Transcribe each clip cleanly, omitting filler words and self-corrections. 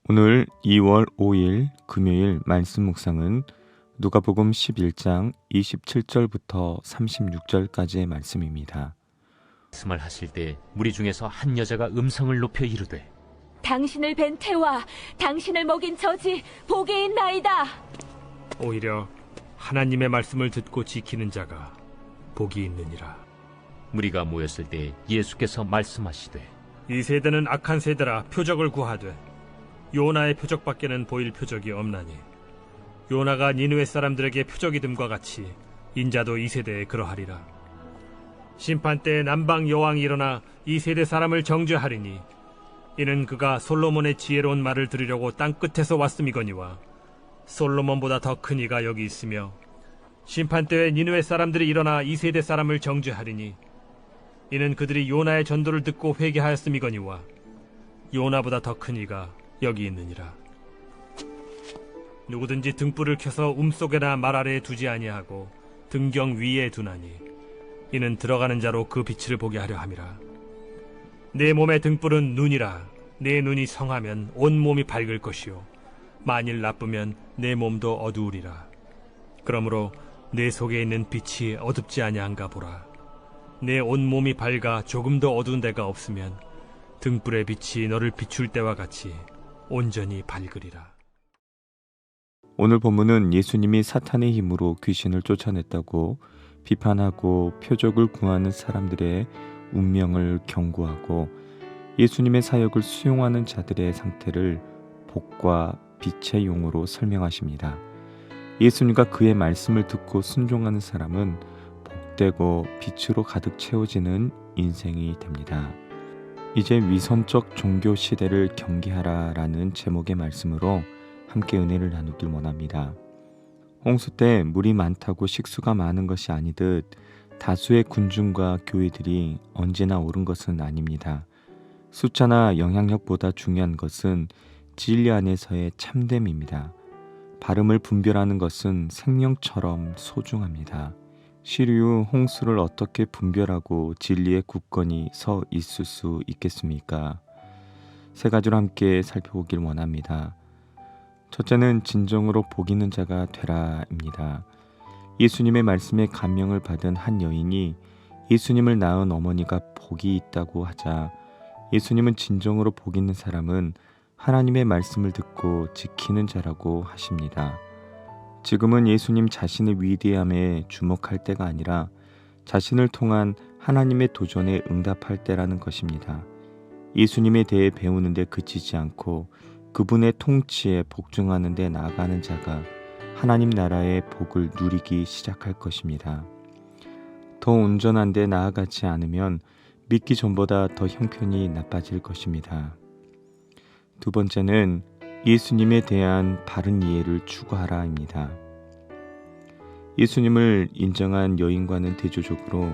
오늘 2월 5일 금요일 말씀 묵상은 누가복음 11장 27절부터 36절까지의 말씀입니다. 말씀을 하실 때 무리 중에서 한 여자가 음성을 높여 이르되 당신을 뵌 태와 당신을 먹인 저지 복이 있나이다. 오히려 하나님의 말씀을 듣고 지키는 자가 복이 있느니라. 무리가 모였을 때 예수께서 말씀하시되 이 세대는 악한 세대라 표적을 구하되 요나의 표적밖에는 보일 표적이 없나니 요나가 니느웨 사람들에게 표적이 됨과 같이 인자도 이 세대에 그러하리라. 심판 때에 남방 여왕이 일어나 이 세대 사람을 정죄하리니 이는 그가 솔로몬의 지혜로운 말을 들으려고 땅 끝에서 왔음이거니와 솔로몬보다 더 큰 이가 여기 있으며 심판 때에 니느웨 사람들이 일어나 이 세대 사람을 정죄하리니 이는 그들이 요나의 전도를 듣고 회개하였음이거니와 요나보다 더 큰 이가 여기 있느니라. 누구든지 등불을 켜서 움속에나 말 아래에 두지 아니하고 등경 위에 두나니 이는 들어가는 자로 그 빛을 보게 하려 함이라. 내 몸의 등불은 눈이라. 내 눈이 성하면 온 몸이 밝을 것이요 만일 나쁘면 내 몸도 어두우리라. 그러므로 내 속에 있는 빛이 어둡지 아니한가 보라. 내 온 몸이 밝아 조금도 어두운 데가 없으면 등불의 빛이 너를 비출 때와 같이 온전히 밝으리라. 오늘 본문은 예수님이 사탄의 힘으로 귀신을 쫓아냈다고 비판하고 표적을 구하는 사람들의 운명을 경고하고 예수님의 사역을 수용하는 자들의 상태를 복과 빛의 용어로 설명하십니다. 예수님과 그의 말씀을 듣고 순종하는 사람은 복되고 빛으로 가득 채워지는 인생이 됩니다. 이제 위선적 종교 시대를 경계하라라는 제목의 말씀으로 함께 은혜를 나누길 원합니다. 홍수 때 물이 많다고 식수가 많은 것이 아니듯 다수의 군중과 교회들이 언제나 옳은 것은 아닙니다. 숫자나 영향력보다 중요한 것은 진리 안에서의 참됨입니다. 발음을 분별하는 것은 생명처럼 소중합니다. 시류 홍수를 어떻게 분별하고 진리의 굳건히 서 있을 수 있겠습니까? 세 가지로 함께 살펴보길 원합니다. 첫째는 진정으로 복 있는 자가 되라입니다. 예수님의 말씀에 감명을 받은 한 여인이 예수님을 낳은 어머니가 복이 있다고 하자 예수님은 진정으로 복 있는 사람은 하나님의 말씀을 듣고 지키는 자라고 하십니다. 지금은 예수님 자신의 위대함에 주목할 때가 아니라 자신을 통한 하나님의 도전에 응답할 때라는 것입니다. 예수님에 대해 배우는 데 그치지 않고 그분의 통치에 복종하는 데 나아가는 자가 하나님 나라의 복을 누리기 시작할 것입니다. 더 온전한 데 나아가지 않으면 믿기 전보다 더 형편이 나빠질 것입니다. 두 번째는 예수님에 대한 바른 이해를 추구하라입니다. 예수님을 인정한 여인과는 대조적으로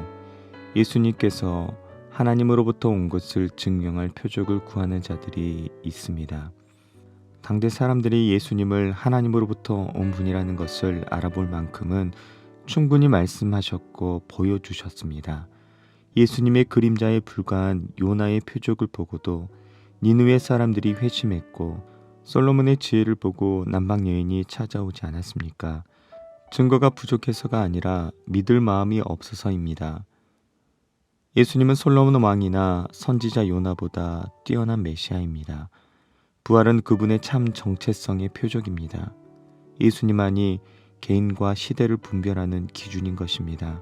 예수님께서 하나님으로부터 온 것을 증명할 표적을 구하는 자들이 있습니다. 당대 사람들이 예수님을 하나님으로부터 온 분이라는 것을 알아볼 만큼은 충분히 말씀하셨고 보여주셨습니다. 예수님의 그림자에 불과한 요나의 표적을 보고도 니느웨 사람들이 회심했고 솔로몬의 지혜를 보고 남방 여인이 찾아오지 않았습니까? 증거가 부족해서가 아니라 믿을 마음이 없어서입니다. 예수님은 솔로몬 왕이나 선지자 요나보다 뛰어난 메시아입니다. 부활은 그분의 참 정체성의 표적입니다. 예수님만이 개인과 시대를 분별하는 기준인 것입니다.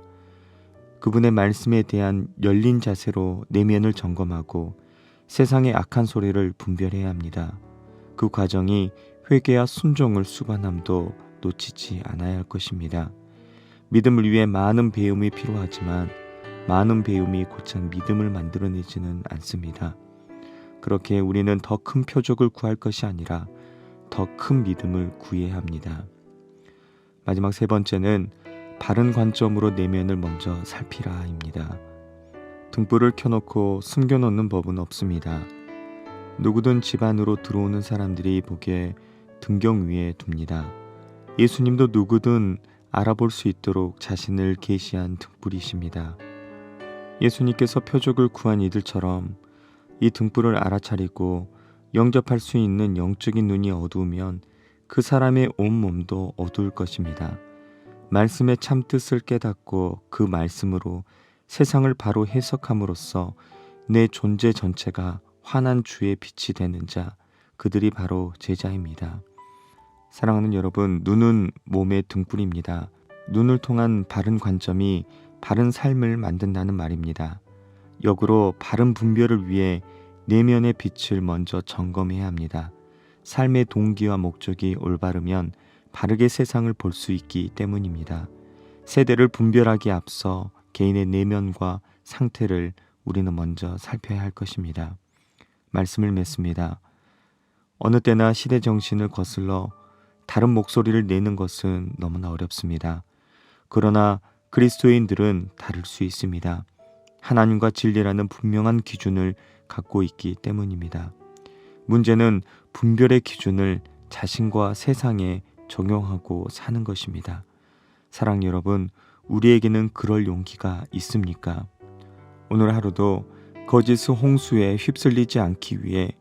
그분의 말씀에 대한 열린 자세로 내면을 점검하고 세상의 악한 소리를 분별해야 합니다. 그 과정이 회개와 순종을 수반함도 놓치지 않아야 할 것입니다. 믿음을 위해 많은 배움이 필요하지만 많은 배움이 곧장 믿음을 만들어내지는 않습니다. 그렇게 우리는 더 큰 표적을 구할 것이 아니라 더 큰 믿음을 구해야 합니다. 마지막 세 번째는 바른 관점으로 내면을 먼저 살피라입니다. 등불을 켜놓고 숨겨놓는 법은 없습니다. 누구든 집 안으로 들어오는 사람들이 보기에 등경 위에 둡니다. 예수님도 누구든 알아볼 수 있도록 자신을 계시한 등불이십니다. 예수님께서 표적을 구한 이들처럼 이 등불을 알아차리고 영접할 수 있는 영적인 눈이 어두우면 그 사람의 온몸도 어두울 것입니다. 말씀의 참뜻을 깨닫고 그 말씀으로 세상을 바로 해석함으로써 내 존재 전체가 환한 주의 빛이 되는 자, 그들이 바로 제자입니다. 사랑하는 여러분, 눈은 몸의 등불입니다. 눈을 통한 바른 관점이 바른 삶을 만든다는 말입니다. 역으로 바른 분별을 위해 내면의 빛을 먼저 점검해야 합니다. 삶의 동기와 목적이 올바르면 바르게 세상을 볼 수 있기 때문입니다. 세대를 분별하기에 앞서 개인의 내면과 상태를 우리는 먼저 살펴야 할 것입니다. 말씀을 맺습니다. 어느 때나 시대 정신을 거슬러 다른 목소리를 내는 것은 너무나 어렵습니다. 그러나 그리스도인들은 다를 수 있습니다. 하나님과 진리라는 분명한 기준을 갖고 있기 때문입니다. 문제는 분별의 기준을 자신과 세상에 적용하고 사는 것입니다. 사랑 여러분, 우리에게는 그럴 용기가 있습니까? 오늘 하루도 거짓 홍수에 휩쓸리지 않기 위해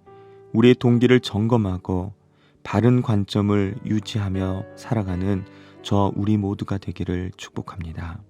우리의 동기를 점검하고 바른 관점을 유지하며 살아가는 저 우리 모두가 되기를 축복합니다.